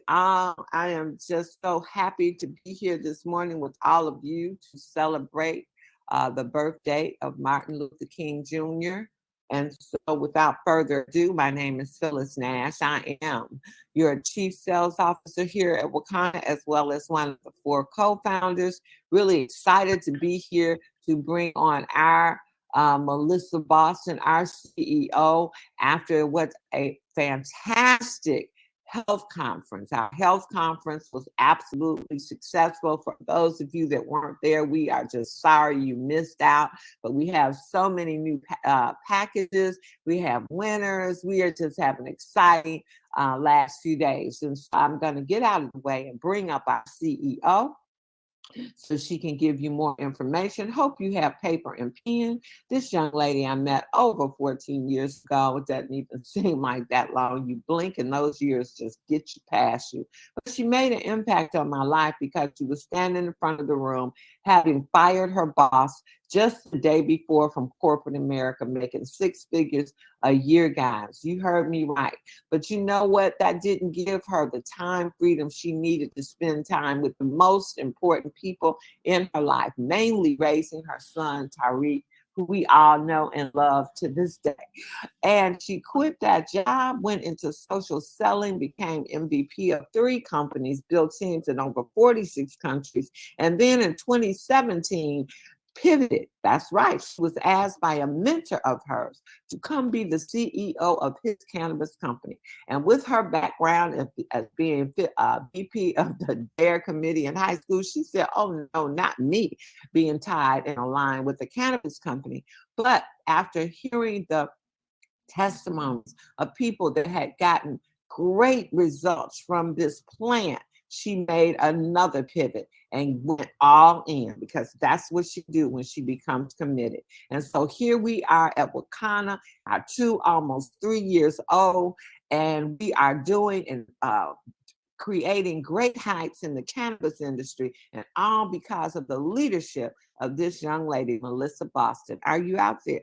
I am just so happy to be here this morning with all of you to celebrate the birthday of Martin Luther King Jr. And so, without further ado, my name is Phyllis Nash. I am your Chief Sales Officer here at Wakanna, as well as one of the four co-founders. Really excited to be here to bring on our Melissa Boston, our CEO, after what a fantastic health conference. Our health conference was absolutely successful. For those of you that weren't there, we are just sorry you missed out. But we have so many new packages. We have winners. We are just having exciting last few days. And so I'm going to get out of the way and bring up our CEO so she can give you more information. Hope you have paper and pen. This young lady I met over 14 years ago. It doesn't even seem like that long. You blink and those years just get you past you. But she made an impact on my life because she was standing in front of the room, having fired her boss just the day before from corporate America, making six figures a year, guys. You heard me right. But you know what? That didn't give her the time freedom she needed to spend time with the most important people in her life, mainly raising her son, Tariq, who we all know and love to this day. And she quit that job, went into social selling, became MVP of 3 companies, built teams in over 46 countries. And then in 2017, pivoted. That's right. She was asked by a mentor of hers to come be the CEO of his cannabis company. And with her background as being VP of the DARE committee in high school, she said, oh, no, not me being tied and aligned with the cannabis company. But after hearing the testimonies of people that had gotten great results from this plant, she made another pivot and went all in because that's what she do when she becomes committed. And so here we are at Wakanna, our 2 almost 3 years old, and we are doing and creating great heights in the cannabis industry, and all because of the leadership of this young lady, Melissa Boston. Are you out there?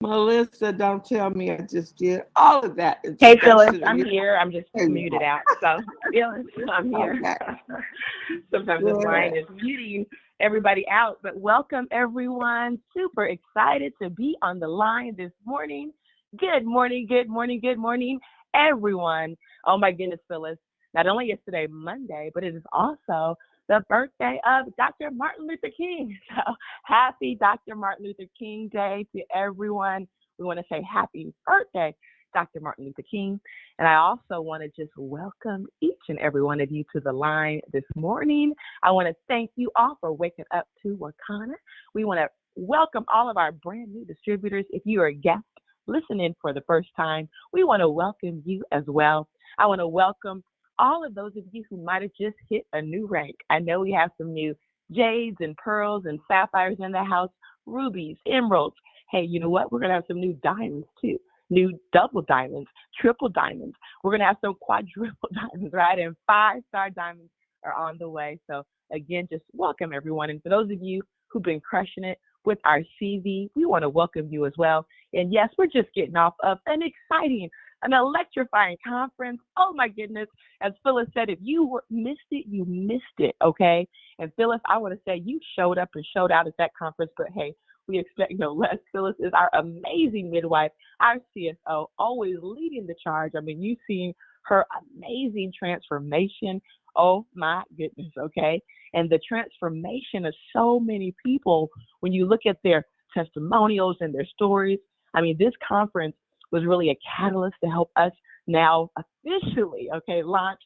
Melissa, don't tell me I just did all of that Hey, Phyllis, introduction. I'm here. I'm just There you muted go. out. So, Phyllis, I'm here. Okay, Sometimes this line good. is muting everybody out, but welcome everyone. Super excited to be on the line this morning. Good morning, good morning, good morning, everyone. Oh my goodness, Phyllis. Not only is today Monday, but it is also the birthday of Dr. Martin Luther King. So happy Dr. Martin Luther King Day to everyone. We want to say happy birthday, Dr. Martin Luther King. And I also want to just welcome each and every one of you to the line this morning. I want to thank you all for waking up to Wakanna. We want to welcome all of our brand new distributors. If you are a guest listening for the first time, we want to welcome you as well. I want to welcome all of those of you who might have just hit a new rank. I know we have some new jades and pearls and sapphires in the house, rubies, emeralds. Hey, you know what? We're going to have some new diamonds too. New double diamonds, triple diamonds. We're going to have some quadruple diamonds, right? And 5-star diamonds are on the way. So again, just welcome everyone. And for those of you who've been crushing it with our CV, we want to welcome you as well. And yes, we're just getting off of an electrifying conference. Oh my goodness. As Phyllis said, if you missed it, you missed it, okay? And Phyllis, I want to say you showed up and showed out at that conference, but hey, we expect no less. Phyllis is our amazing midwife, our CSO, always leading the charge. I mean, you've seen her amazing transformation. Oh my goodness, okay? And the transformation of so many people, when you look at their testimonials and their stories, I mean, this conference was really a catalyst to help us now officially, launch,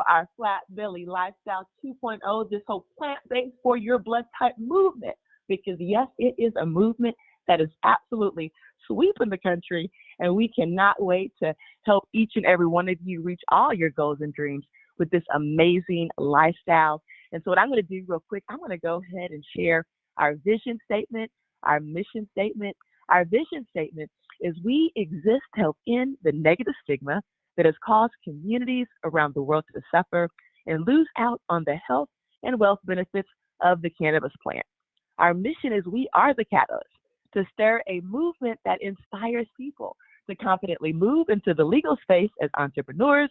our Flat Belly Lifestyle 2.0, this whole plant-based for your blood type movement. Because yes, it is a movement that is absolutely sweeping the country, and we cannot wait to help each and every one of you reach all your goals and dreams with this amazing lifestyle. And so what I'm going to do real quick, I'm going to go ahead and share our vision statement, our mission statement. Our vision statement is we exist to help end the negative stigma that has caused communities around the world to suffer and lose out on the health and wealth benefits of the cannabis plant. Our mission is we are the catalyst to stir a movement that inspires people to confidently move into the legal space as entrepreneurs,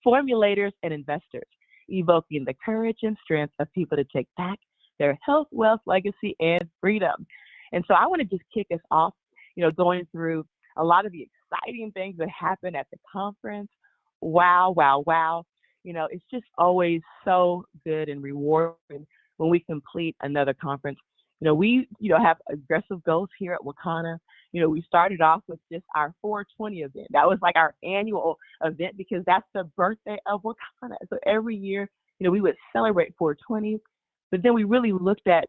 formulators, and investors, evoking the courage and strength of people to take back their health, wealth, legacy, and freedom. And so I want to just kick us off, going through a lot of the exciting things that happen at the conference. Wow, wow, wow. It's just always so good and rewarding when we complete another conference. We, have aggressive goals here at Wakanna. We started off with just our 420 event. That was like our annual event because that's the birthday of Wakanna. So every year, we would celebrate 420, but then we really looked at,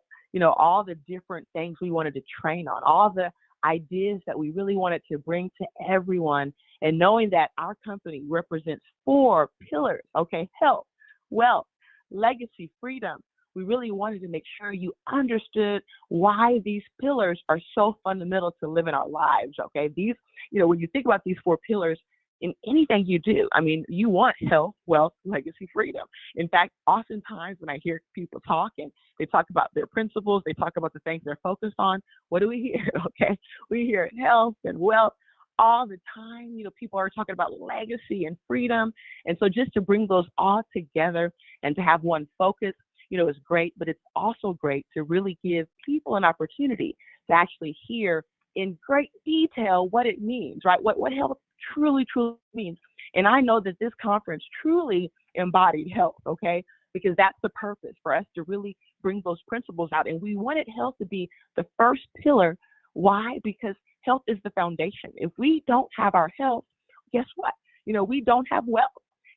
all the different things we wanted to train on, all the ideas that we really wanted to bring to everyone, and knowing that our company represents 4 pillars, okay? Health, wealth, legacy, freedom. We really wanted to make sure you understood why these pillars are so fundamental to living our lives, okay? These, when you think about these 4 pillars in anything you do, I mean, you want health, wealth, legacy, freedom. In fact, oftentimes when I hear people talk and they talk about their principles, they talk about the things they're focused on, what do we hear? Okay, we hear health and wealth all the time. People are talking about legacy and freedom. And so just to bring those all together and to have one focus, is great, but it's also great to really give people an opportunity to actually hear in great detail what it means, right? What health truly means. And I know that this conference truly embodied health, okay? Because that's the purpose for us to really bring those principles out. And we wanted health to be the first pillar. Why? Because health is the foundation. If we don't have our health, guess what? We don't have wealth.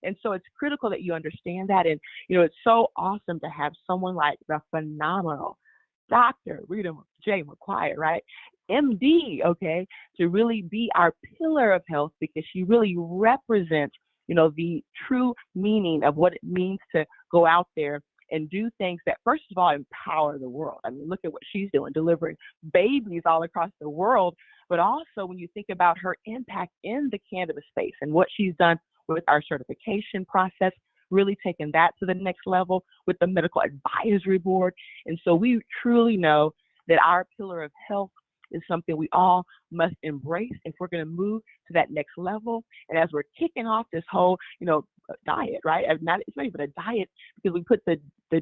And so it's critical that you understand that. And, it's so awesome to have someone like the phenomenal Dr. Rita J. McQuire, right? MD, okay, to really be our pillar of health because she really represents, the true meaning of what it means to go out there and do things that, first of all, empower the world. I mean, look at what she's doing, delivering babies all across the world. But also when you think about her impact in the cannabis space and what she's done with our certification process, really taking that to the next level with the medical advisory board. And so we truly know that our pillar of health is something we all must embrace if we're going to move to that next level. And as we're kicking off this whole, diet, right? It's not even a diet because we put the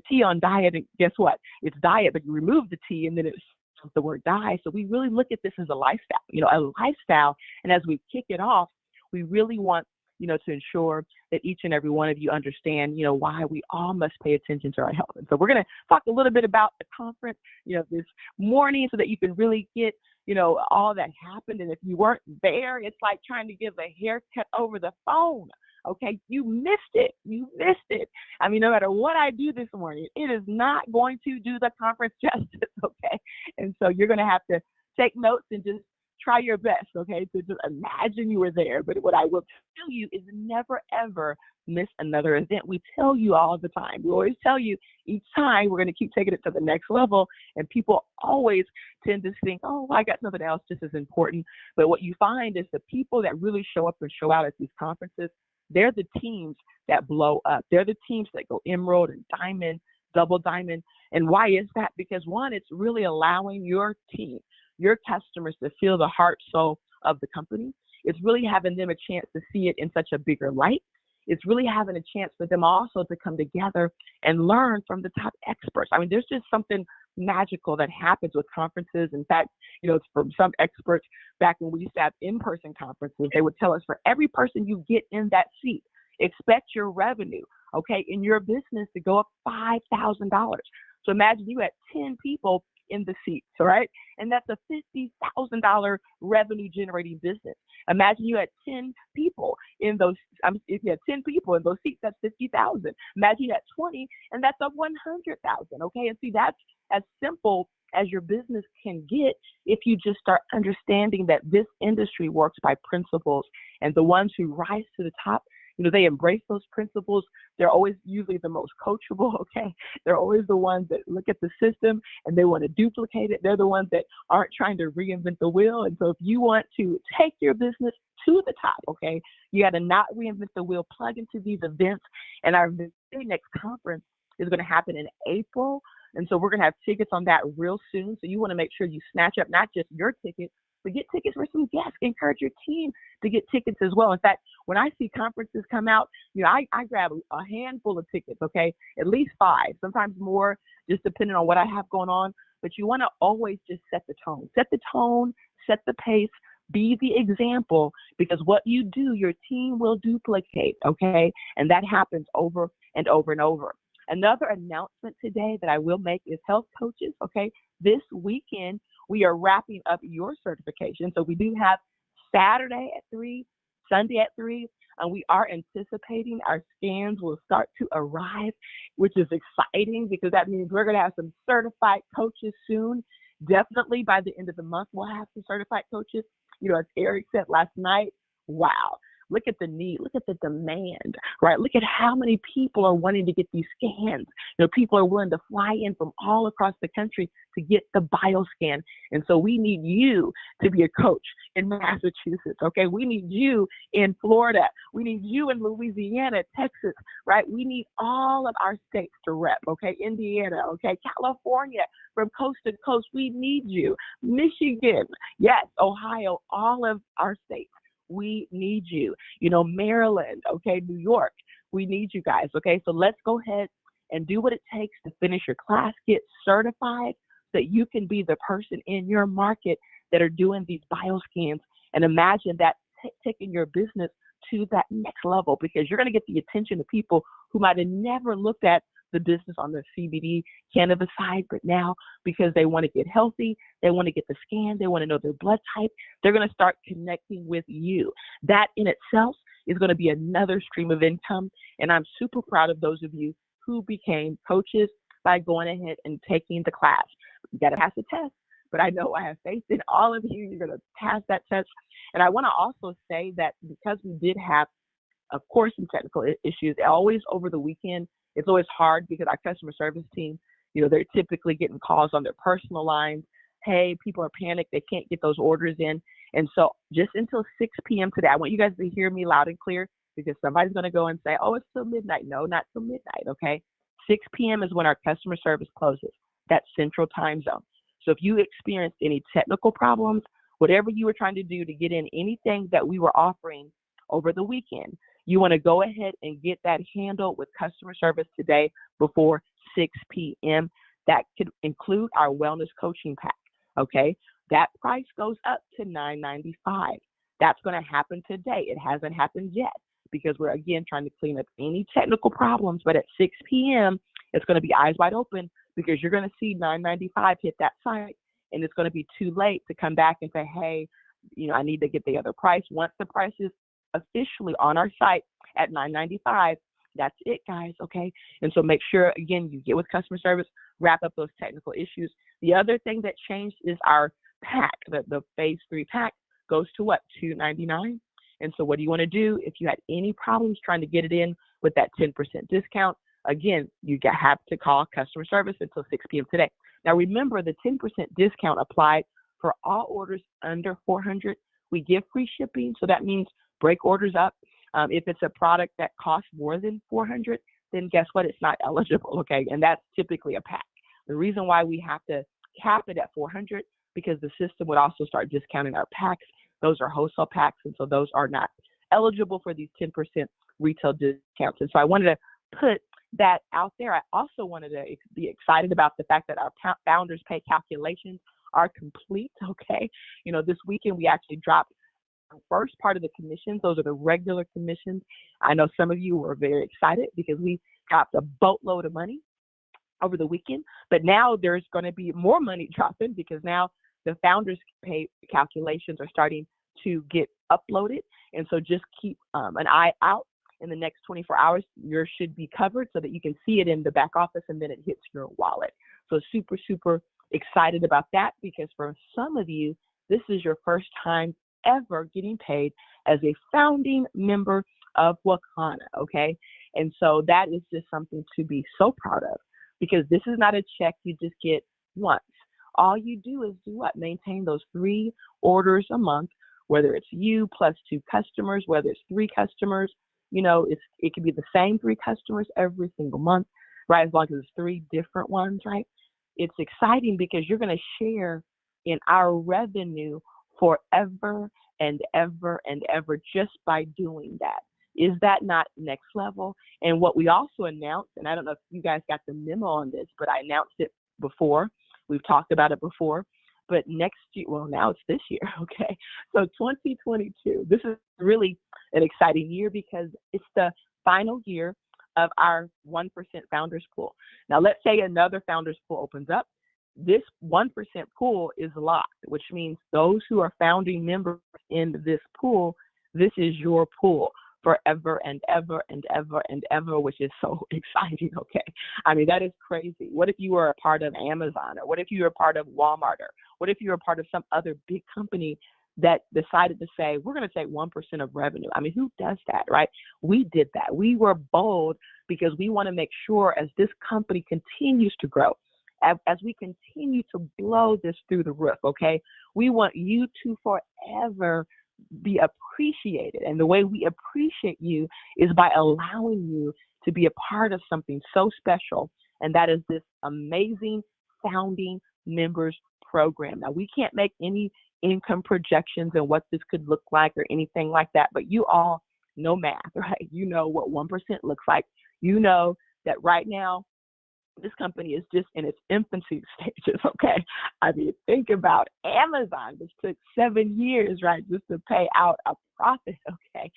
T on diet, and guess what? It's diet, but you remove the T and then it's the word die. So we really look at this as a lifestyle, And as we kick it off, we really want to ensure that each and every one of you understand, why we all must pay attention to our health. And so we're going to talk a little bit about the conference, this morning so that you can really get, all that happened. And if you weren't there, it's like trying to give a haircut over the phone. Okay, you missed it. I mean, no matter what I do this morning, it is not going to do the conference justice, okay? And so you're going to have to take notes and just try your best, okay, to just imagine you were there. But what I will tell you is never, ever miss another event. We tell you all the time. We always tell you each time we're going to keep taking it to the next level. And people always tend to think, oh, I got something else just as important. But what you find is the people that really show up and show out at these conferences, they're the teams that blow up. They're the teams that go emerald and diamond, double diamond. And why is that? Because one, it's really allowing your team, your customers to feel the heart, soul of the company. It's really having them a chance to see it in such a bigger light. It's really having a chance for them also to come together and learn from the top experts. I mean, there's just something magical that happens with conferences. In fact, from some experts back when we used to have in-person conferences, they would tell us for every person you get in that seat, expect your revenue, okay, in your business to go up $5,000. So imagine you had 10 people in the seats, all right? And that's a $50,000 revenue generating business. Imagine you had 10 people in those, if you had 10 people in those seats, that's 50,000. Imagine you had 20 and that's a 100,000, okay? And see, that's as simple as your business can get if you just start understanding that this industry works by principles, and the ones who rise to the top, they embrace those principles. They're always usually the most coachable, okay? They're always the ones that look at the system and they want to duplicate it. They're the ones that aren't trying to reinvent the wheel. And so if you want to take your business to the top, okay, you got to not reinvent the wheel, plug into these events. And our very next conference is going to happen in April. And so we're going to have tickets on that real soon. So you want to make sure you snatch up not just your ticket, but get tickets for some guests. Encourage your team to get tickets as well. In fact, when I see conferences come out, I grab a handful of tickets, okay? At least 5, sometimes more, just depending on what I have going on. But you want to always just set the tone, set the pace, be the example, because what you do, your team will duplicate, okay? And that happens over and over and over. Another announcement today that I will make is health coaches, okay? This weekend, we are wrapping up your certification. So we do have Saturday at 3, Sunday at 3, and we are anticipating our scans will start to arrive, which is exciting because that means we're going to have some certified coaches soon. Definitely by the end of the month, we'll have some certified coaches. As Eric said last night, wow. Look at the need, look at the demand, right? Look at how many people are wanting to get these scans. People are willing to fly in from all across the country to get the bioscan. And so we need you to be a coach in Massachusetts, okay? We need you in Florida. We need you in Louisiana, Texas, right? We need all of our states to rep, okay? Indiana, okay? California, from coast to coast, we need you. Michigan, yes, Ohio, all of our states. We need you, Maryland, okay, New York, we need you guys, okay? So let's go ahead and do what it takes to finish your class, get certified so that you can be the person in your market that are doing these bioscans, and imagine that taking your business to that next level, because you're going to get the attention of people who might have never looked at the business on the CBD cannabis side, but now because they want to get healthy, they want to get the scan, they want to know their blood type, they're going to start connecting with you. That in itself is going to be another stream of income, and I'm super proud of those of you who became coaches by going ahead and taking the class. You got to pass the test, but I know I have faith in all of you. You're going to pass that test. And I want to also say that because we did have, of course, some technical issues, always over the weekend, it's always hard because our customer service team, they're typically getting calls on their personal lines. Hey, people are panicked. They can't get those orders in. And so just until 6 p.m. today, I want you guys to hear me loud and clear, because somebody's going to go and say, oh, it's till midnight. No, not till midnight, okay? 6 p.m. is when our customer service closes. That's Central Time Zone. So if you experienced any technical problems, whatever you were trying to do to get in anything that we were offering over the weekend, you want to go ahead and get that handled with customer service today before 6 p.m. That could include our wellness coaching pack, okay? That price goes up to $9.95. That's going to happen today. It hasn't happened yet because we're, again, trying to clean up any technical problems. But at 6 p.m., it's going to be eyes wide open because you're going to see $9.95 hit that site, and it's going to be too late to come back and say, hey, I need to get the other price. Once the price is officially on our site at $9.95, that's it, guys, okay? And so make sure, again, you get with customer service, wrap up those technical issues. The other thing that changed is our pack. The phase 3 pack goes to what, $2.99? And so what do you want to do if you had any problems trying to get it in with that 10% discount? Again, you have to call customer service until 6 p.m. today. Now remember, the 10% discount applied for all orders under 400. We give free shipping, so that means break orders up. If it's a product that costs more than 400, then guess what? It's not eligible, okay? And that's typically a pack. The reason why we have to cap it at 400, because the system would also start discounting our packs. Those are wholesale packs, and so those are not eligible for these 10% retail discounts. And so I wanted to put that out there. I also wanted to be excited about the fact that our founders pay calculations are complete, okay? This weekend we actually dropped the first part of the commissions. Those are the regular commissions. I know some of you were very excited because we dropped a boatload of money over the weekend, but now there's going to be more money dropping because now the founders pay calculations are starting to get uploaded. And so just keep an eye out. In the next 24 hours, yours should be covered so that you can see it in the back office and then it hits your wallet. So super, super excited about that because for some of you, this is your first time ever getting paid as a founding member of Wakanna, okay? And so that is just something to be so proud of because this is not a check you just get once. All you do is do what? Maintain those 3 orders a month, whether it's you plus 2 customers, whether it's 3 customers, it could be the same 3 customers every single month, right? As long as it's 3 different ones, right? It's exciting because you're going to share in our revenue forever and ever and ever just by doing that. Is that not next level? And what we also announced, and I don't know if you guys got the memo on this, but I announced it before. We've talked about it before. But next year, well, now it's this year, okay? So 2022, this is really an exciting year because it's the final year of our 1% Founders Pool. Now, let's say another Founders Pool opens up. This 1% pool is locked, which means those who are founding members in this pool, this is your pool forever and ever and ever and ever, which is so exciting, okay? I mean, that is crazy. What if you were a part of Amazon, or what if you were a part of Walmart, or what if you were a part of some other big company that decided to say, we're going to take 1% of revenue? I mean, who does that, right? We did that. We were bold because we want to make sure as this company continues to grow, as we continue to blow this through the roof, okay, we want you to forever be appreciated. And the way we appreciate you is by allowing you to be a part of something so special. And that is this amazing founding members program. Now, we can't make any income projections and what this could look like or anything like that, but you all know math, right? You know what 1% looks like. You know that right now, this company is just in its infancy stages, okay? I mean, think about Amazon, which took 7 years, right, just to pay out a profit, okay,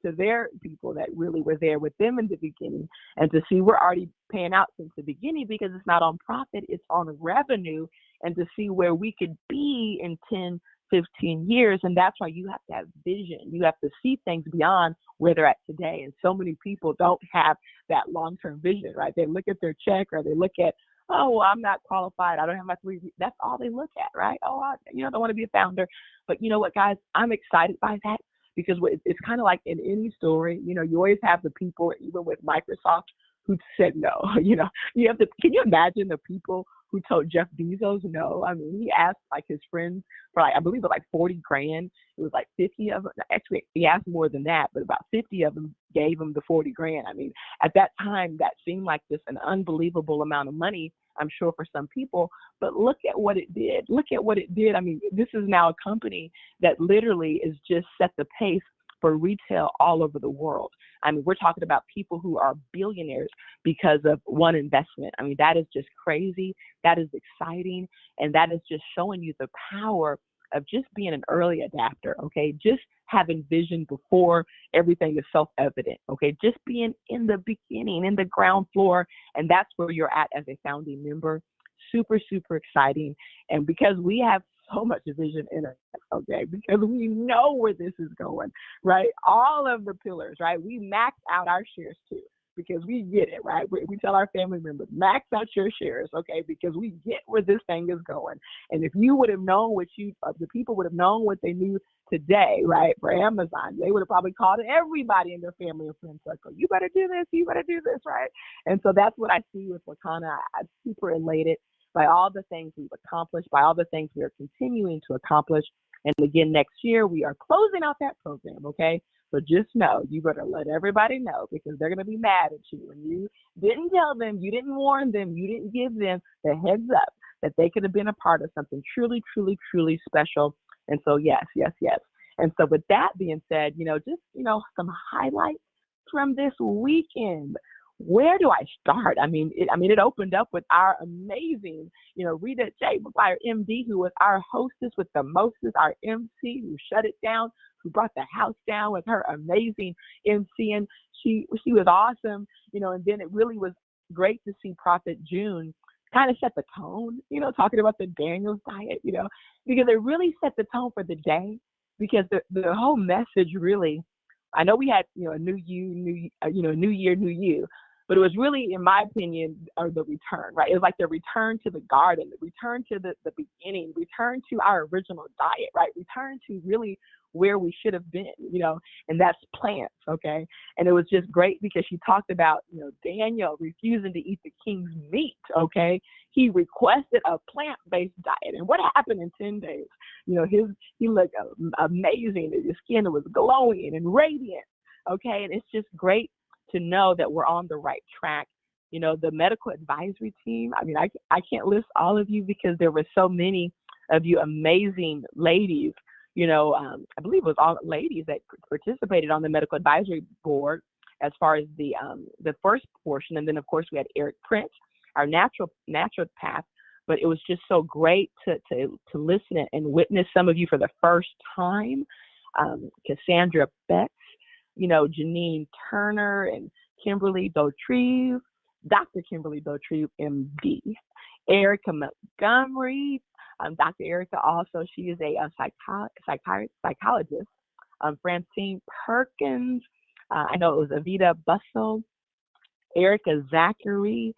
to their people that really were there with them in the beginning. And to see we're already paying out since the beginning because it's not on profit, it's on revenue, and to see where we could be in 10, 15 years. And that's why you have to have vision. You have to see things beyond where they're at today. And so many people don't have that long-term vision, right? They look at their check, or they look at, oh, well, I'm not qualified. I don't have my 3. That's all they look at, right? Oh, I don't want to be a founder. But you know what, guys? I'm excited by that because it's kind of like in any story, you always have the people, even with Microsoft, who said no. Can you imagine the people who told Jeff Bezos no? I mean, he asked like his friends for I believe it was like 40 grand. It was like 50 of them. Actually, he asked more than that, but about 50 of them gave him the 40 grand. I mean, at that time, that seemed like just an unbelievable amount of money, I'm sure, for some people. But look at what it did. Look at what it did. I mean, this is now a company that literally is just set the pace for retail all over the world. I mean, we're talking about people who are billionaires because of one investment. I mean, that is just crazy. That is exciting. And that is just showing you the power of just being an early adapter, okay? Just having vision before everything is self-evident, okay? Just being in the beginning, in the ground floor, and that's where you're at as a founding member. Super, super exciting. And because we have so much vision in us, okay, because we know where this is going, right? All of the pillars, right? We max out our shares too, because we get it, right? We tell our family members, max out your shares, okay, because we get where this thing is going. And if you would have known the people would have known what they knew today, right, for Amazon, they would have probably called everybody in their family and friend circle. You better do this, right? And so that's what I see with Wakanna. I'm super elated by all the things we've accomplished, by all the things we are continuing to accomplish. And again, next year, we are closing out that program, okay? So just know, you better let everybody know, because they're going to be mad at you. And you didn't tell them, you didn't warn them, you didn't give them the heads up that they could have been a part of something truly, truly, truly special. And so, yes. And so with that being said, some highlights from this weekend. Where do I start? It opened up with our amazing, Rita J. McGuire, MD, who was our hostess with the mostest, our MC, who shut it down, who brought the house down with her amazing MC. And she was awesome, and then it really was great to see Prophet June kind of set the tone, talking about the Daniel's diet, because it really set the tone for the day, because the whole message really, I know we had, a new year, new you. But it was really, in my opinion, the return, right? It was like the return to the garden, the return to the beginning, return to our original diet, right? Return to really where we should have been, and that's plants, okay? And it was just great because she talked about, Daniel refusing to eat the king's meat, okay? He requested a plant-based diet. And what happened in 10 days? He looked amazing. His skin was glowing and radiant, okay? And it's just great to know that we're on the right track. The medical advisory team, I can't list all of you because there were so many of you amazing ladies, I believe it was all ladies that participated on the medical advisory board as far as the first portion. And then, of course, we had Eric Prince, our naturopath. But it was just so great to listen and witness some of you for the first time. Cassandra Betts, Janine Turner and Kimberly Dautrieve, Dr. Kimberly Dautrieve, MD. Erica Montgomery, Dr. Erica also, she is a psychologist. Francine Perkins, I know it was Avita Bussell, Erica Zachary,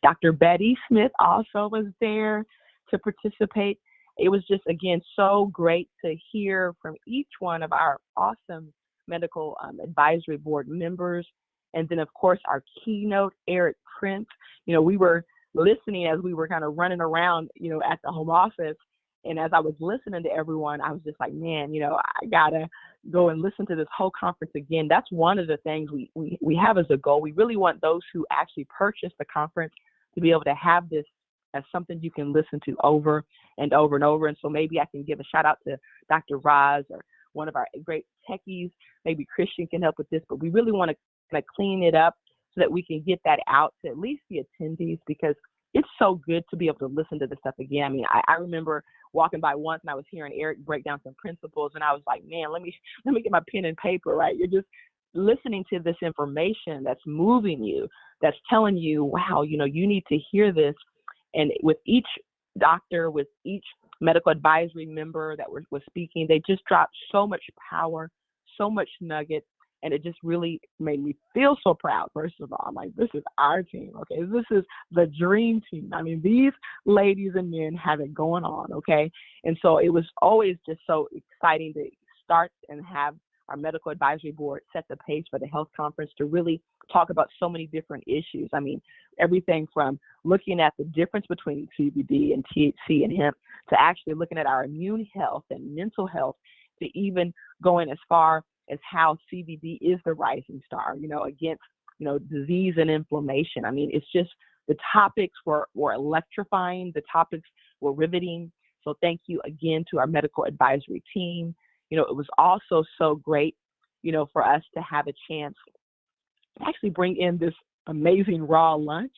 Dr. Betty Smith also was there to participate. It was just, again, so great to hear from each one of our awesome medical advisory board members. And then, of course, our keynote, Eric Prince. We were listening as we were kind of running around, at the home office. And as I was listening to everyone, I was just like, man, I got to go and listen to this whole conference again. That's one of the things we have as a goal. We really want those who actually purchase the conference to be able to have this as something you can listen to over and over and over. And so maybe I can give a shout out to Dr. Roz or one of our great techies. Maybe Christian can help with this, but we really want to kind of clean it up so that we can get that out to at least the attendees, because it's so good to be able to listen to this stuff again. I mean, I remember walking by once and I was hearing Eric break down some principles, and I was like, man, let me get my pen and paper, right? You're just listening to this information that's moving you, that's telling you, wow, you need to hear this. And with each doctor, with each medical advisory member that was speaking, they just dropped so much power, so much nugget. And it just really made me feel so proud. First of all, I'm like, this is our team, okay? This is the dream team. I mean, these ladies and men have it going on, okay? And so it was always just so exciting to start and have our medical advisory board set the pace for the health conference to really talk about so many different issues. I mean, everything from looking at the difference between CBD and THC and hemp to actually looking at our immune health and mental health, to even going as far as how CBD is the rising star, against, disease and inflammation. I mean, it's just the topics were electrifying. The topics were riveting. So thank you again to our medical advisory team. It was also so great, for us to have a chance to actually bring in this amazing raw lunch.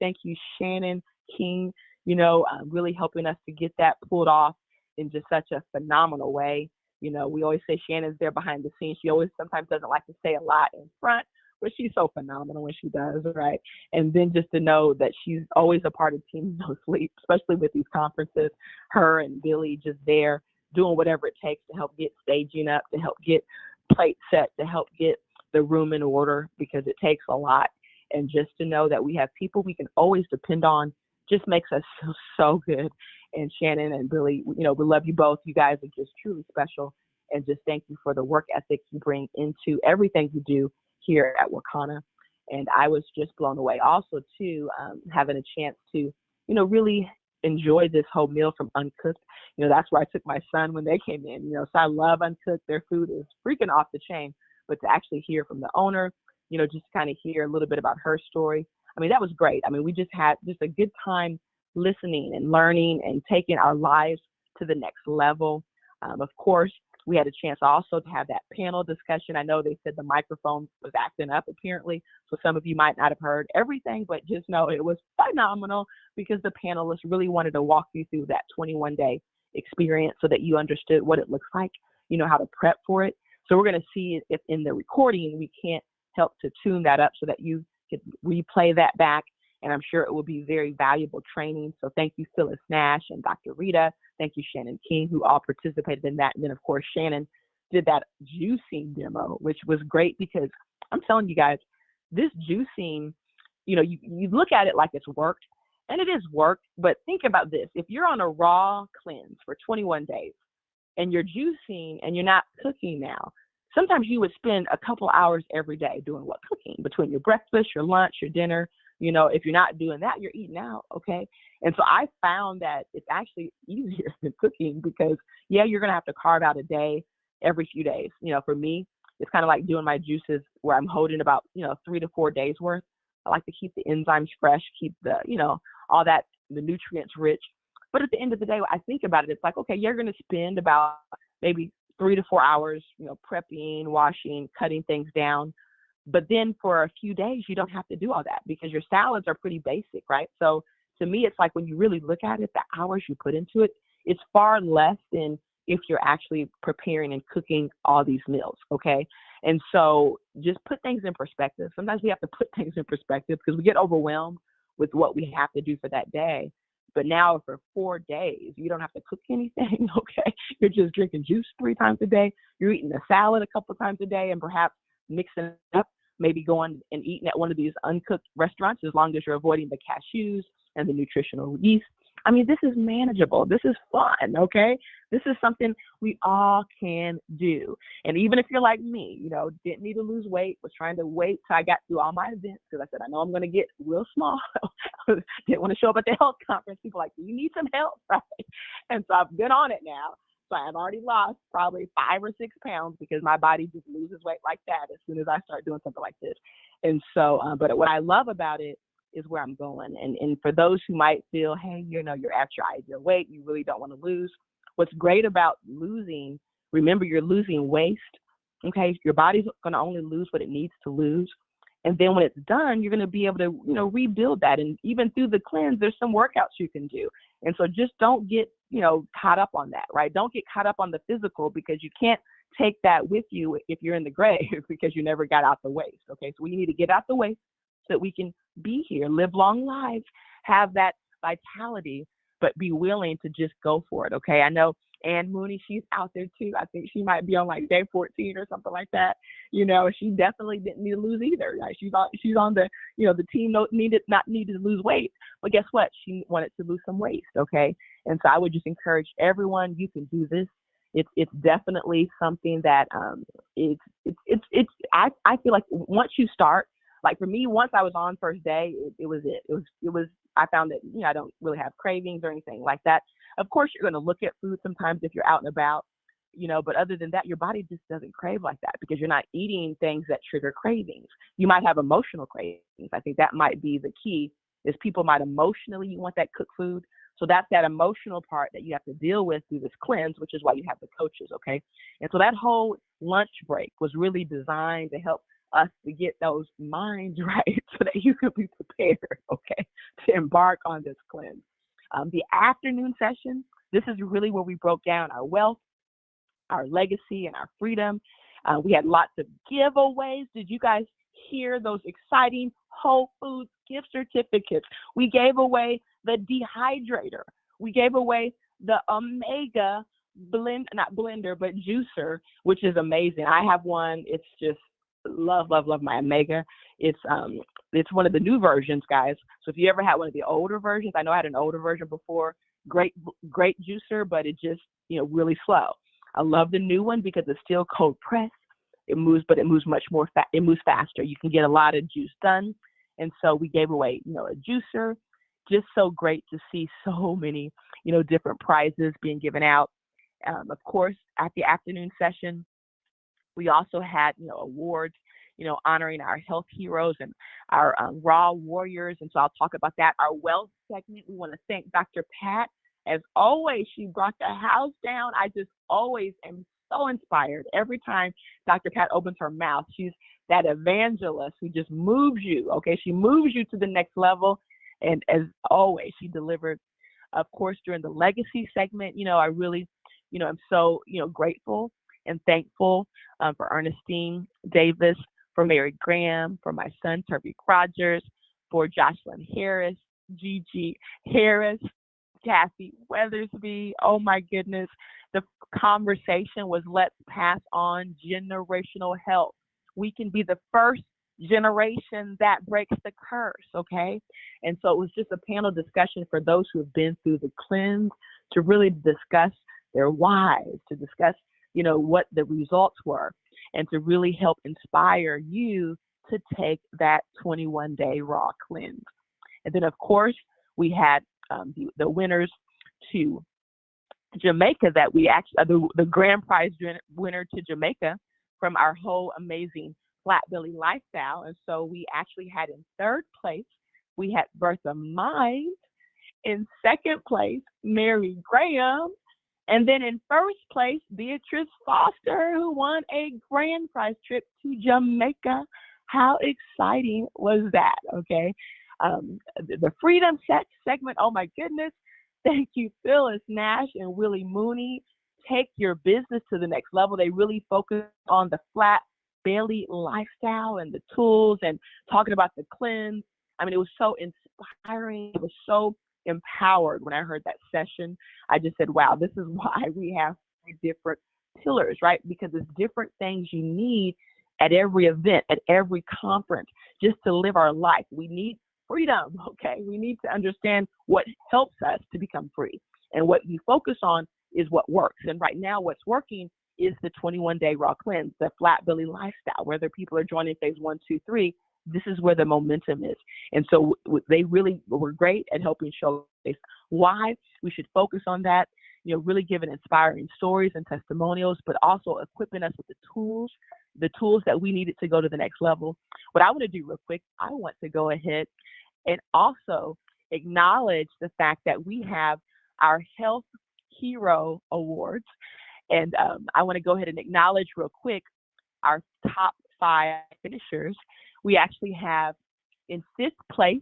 Thank you, Shannon King, really helping us to get that pulled off in just such a phenomenal way. We always say Shannon's there behind the scenes. She always sometimes doesn't like to say a lot in front, but she's so phenomenal when she does, right? And then just to know that she's always a part of Team No Sleep, especially with these conferences, her and Billy just there doing whatever it takes to help get staging up, to help get plate set, to help get the room in order, because it takes a lot. And just to know that we have people we can always depend on just makes us feel so good. And Shannon and Billy, we love you both. You guys are just truly special. And just thank you for the work ethic you bring into everything you do here at Wakanna. And I was just blown away also too, having a chance to, really enjoy this whole meal from Uncooked. That's where I took my son when they came in, so I love Uncooked. Their food is freaking off the chain, but to actually hear from the owner, just kind of hear a little bit about her story. I mean, that was great. I mean, we just had just a good time listening and learning and taking our lives to the next level. Of course, we had a chance also to have that panel discussion. I know they said the microphone was acting up apparently, so some of you might not have heard everything, but just know it was phenomenal because the panelists really wanted to walk you through that 21-day experience so that you understood what it looks like, how to prep for it. So we're going to see if in the recording we can't help to tune that up so that you could replay that back. And I'm sure it will be very valuable training. So thank you, Phyllis Nash and Dr. Rita. Thank you, Shannon King, who all participated in that. And then, of course, Shannon did that juicing demo, which was great because I'm telling you guys, this juicing, you look at it like it's work, and it is work. But think about this. If you're on a raw cleanse for 21 days and you're juicing and you're not cooking now, sometimes you would spend a couple hours every day doing what? Cooking, between your breakfast, your lunch, your dinner. If you're not doing that, you're eating out, okay? And so I found that it's actually easier than cooking because, yeah, you're going to have to carve out a day every few days. For me, it's kind of like doing my juices where I'm holding about, 3 to 4 days worth. I like to keep the enzymes fresh, keep the, all that, the nutrients rich. But at the end of the day, I think about it, it's like, okay, you're going to spend about maybe 3 to 4 hours, prepping, washing, cutting things down. But then for a few days, you don't have to do all that because your salads are pretty basic, right? So to me, it's like when you really look at it, the hours you put into it, it's far less than if you're actually preparing and cooking all these meals, okay? And so just put things in perspective. Sometimes we have to put things in perspective because we get overwhelmed with what we have to do for that day. But now for 4 days, you don't have to cook anything, okay? You're just drinking juice 3 times a day. You're eating a salad a couple times a day and perhaps mixing it up, maybe going and eating at one of these uncooked restaurants as long as you're avoiding the cashews and the nutritional yeast. I mean, this is manageable. This is fun, okay? This is something we all can do. And even if you're like me, didn't need to lose weight, was trying to wait till I got through all my events because I said, I know I'm going to get real small. Didn't want to show up at the health conference. People like, do you need some help? Right? And so I've been on it now. So I've already lost probably 5 or 6 pounds because my body just loses weight like that as soon as I start doing something like this. And so, but what I love about it is where I'm going. And for those who might feel, hey, you're at your ideal weight, you really don't want to lose. What's great about losing, remember you're losing waste, okay? Your body's going to only lose what it needs to lose. And then when it's done, you're going to be able to, rebuild that. And even through the cleanse, there's some workouts you can do. And so just don't get, caught up on that, right? Don't get caught up on the physical because you can't take that with you if you're in the grave because you never got out the waste, okay? So we need to get out the waste so that we can be here, live long lives, have that vitality, but be willing to just go for it, okay? I know Ann Mooney, she's out there too. I think she might be on like day 14 or something like that. She definitely didn't need to lose either. Right? She's on the, the team not needed to lose weight. But guess what? She wanted to lose some waste, okay? And so I would just encourage everyone, you can do this. It's definitely something that I feel like once you start, like for me, once I was on first day, it was it. It was I found that I don't really have cravings or anything like that. Of course, you're going to look at food sometimes if you're out and about, but other than that, your body just doesn't crave like that because you're not eating things that trigger cravings. You might have emotional cravings. I think that might be the key is people might emotionally want that cooked food. So that's that emotional part that you have to deal with through this cleanse, which is why you have the coaches, okay? And so that whole lunch break was really designed to help us to get those minds right so that you could be prepared, okay, to embark on this cleanse. The afternoon session, this is really where we broke down our wealth, our legacy, and our freedom. We had lots of giveaways. Did you guys hear those exciting Whole Foods gift certificates? We gave away the dehydrator. We gave away the Omega not blender, but juicer, which is amazing. I have one. It's just love my Omega. It's one of the new versions, guys. So if you ever had one of the older versions, I know I had an older version before, great juicer, but it just, really slow. I love the new one because it's still cold pressed. It moves, but it moves much more it moves faster. You can get a lot of juice done. And so we gave away, a juicer. Just so great to see so many, different prizes being given out. Of course, at the afternoon session, we also had, awards, honoring our health heroes and our raw warriors. And so I'll talk about that. Our wealth segment, we want to thank Dr. Pat. As always, she brought the house down. I just always am so inspired every time Dr. Pat opens her mouth. She's that evangelist who just moves you, okay? She moves you to the next level. And as always, she delivered, of course, during the legacy segment. I really, I'm so, grateful and thankful for Ernestine Davis, for Mary Graham, for my son, Turby Rogers, for Jocelyn Harris, Gigi Harris, Kathy Weathersby. Oh my goodness. The conversation was let's pass on generational health. We can be the first generation that breaks the curse, okay? And so it was just a panel discussion for those who have been through the cleanse to really discuss their whys, to discuss, what the results were, and to really help inspire you to take that 21-day raw cleanse. And then, of course, we had the winners to Jamaica that we actually, the grand prize winner to Jamaica from our whole amazing Flat Belly lifestyle. And so we actually had in third place, we had Bertha Mind, In second place, Mary Graham. And then in first place, Beatrice Foster, who won a grand prize trip to Jamaica. How exciting was that? Okay. The Freedom segment, oh my goodness. Thank you, Phyllis Nash and Willie Mooney. Take your business to the next level. They really focus on the flat belly lifestyle and the tools and talking about the cleanse. I mean, it was so inspiring. It was so empowered when I heard that session. I just said, wow, this is why we have different pillars, right? Because it's different things you need at every event, at every conference, just to live our life. We need freedom, okay? We need to understand what helps us to become free. And what you focus on is what works. And right now, what's working is the 21-day raw cleanse, the flat belly lifestyle, whether people are joining phase 1, 2, 3. This is where the momentum is. And so they really were great at helping showcase why we should focus on that, you know, really giving inspiring stories and testimonials, but also equipping us with the tools that we needed to go to the next level. What I want to do real quick, I want to go ahead and also acknowledge the fact that we have our Health Hero Awards. And I want to go ahead and acknowledge real quick our top 5 finishers. We actually have in 5th place,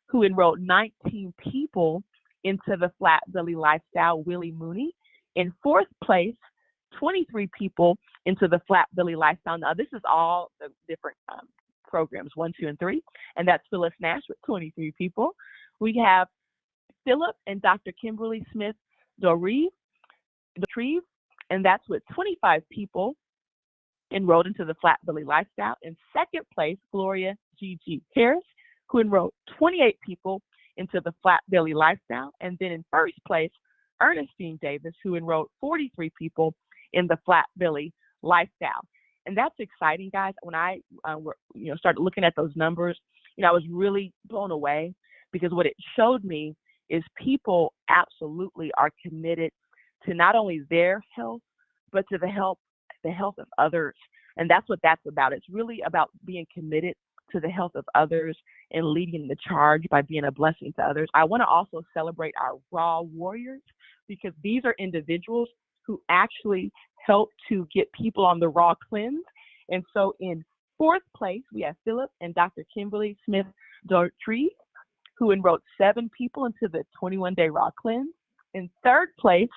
who enrolled 19 people into the flat belly lifestyle, Willie Mooney. In 4th place, 23 people into the flat belly lifestyle. Now, this is all the different programs, 1, 2, and 3, and that's Phyllis Nash with 23 people. We have Philip and Dr. Kimberly Smith Doreve, and that's with 25 people enrolled into the flat belly lifestyle. In 2nd place, Gloria G.G. Harris, who enrolled 28 people into the flat belly lifestyle. And then in 1st place, Ernestine Davis, who enrolled 43 people in the flat belly lifestyle. And that's exciting, guys. When I started looking at those numbers, I was really blown away, because what it showed me is people absolutely are committed to not only their health, but to the health of others. And that's what that's about. It's really about being committed to the health of others and leading the charge by being a blessing to others. I want to also celebrate our raw warriors, because these are individuals who actually help to get people on the raw cleanse. And so in 4th place, we have Philip and Dr. Kimberly Smith Doreve, who enrolled 7 people into the 21-day raw cleanse. In 3rd place,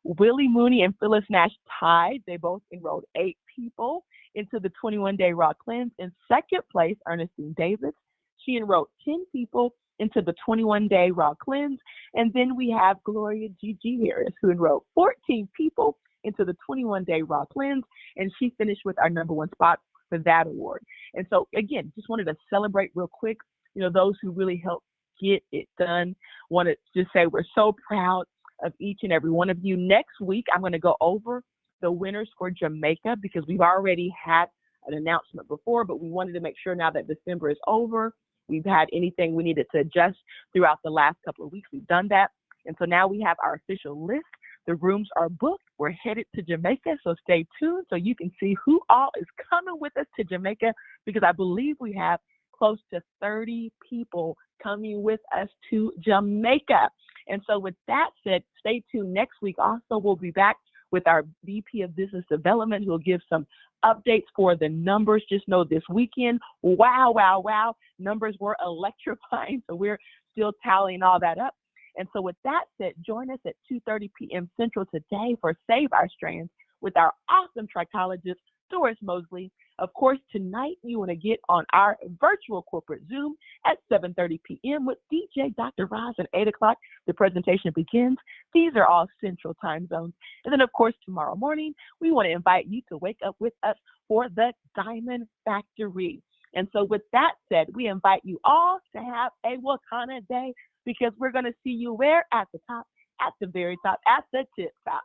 Willie Mooney and Phyllis Nash tied. They both enrolled 8 people into the 21-day raw cleanse. In 2nd place, Ernestine Davis, she enrolled 10 people into the 21-day raw cleanse. And then we have Gloria G.G. Harris, who enrolled 14 people into the 21-day raw cleanse, and she finished with our number 1 spot for that award. And so again, just wanted to celebrate real quick, those who really helped get it done. Want to just say we're so proud of each and every one of you. Next week, I'm going to go over the winners for Jamaica, because we've already had an announcement before, but we wanted to make sure now that December is over, we've had anything we needed to adjust throughout the last couple of weeks. We've done that. And so now we have our official list. The rooms are booked. We're headed to Jamaica, so stay tuned so you can see who all is coming with us to Jamaica, because I believe we have close to 30 people coming with us to Jamaica. And so with that said, stay tuned. Next week also, we'll be back with our VP of Business Development, who will give some updates for the numbers. Just know this weekend, wow, numbers were electrifying. So we're still tallying all that up. And so with that said, join us at 2:30 p.m. Central today for Save Our Strands with our awesome trichologist, Doris Mosley. Of course, tonight you want to get on our virtual corporate Zoom at 7:30 p.m. with DJ Dr. Roz at 8 o'clock. The presentation begins. These are all Central time zones. And then, of course, tomorrow morning, we want to invite you to wake up with us for the Diamond Factory. And so with that said, we invite you all to have a Wakanna day, because we're going to see you where? At the top, at the very top, at the tip top.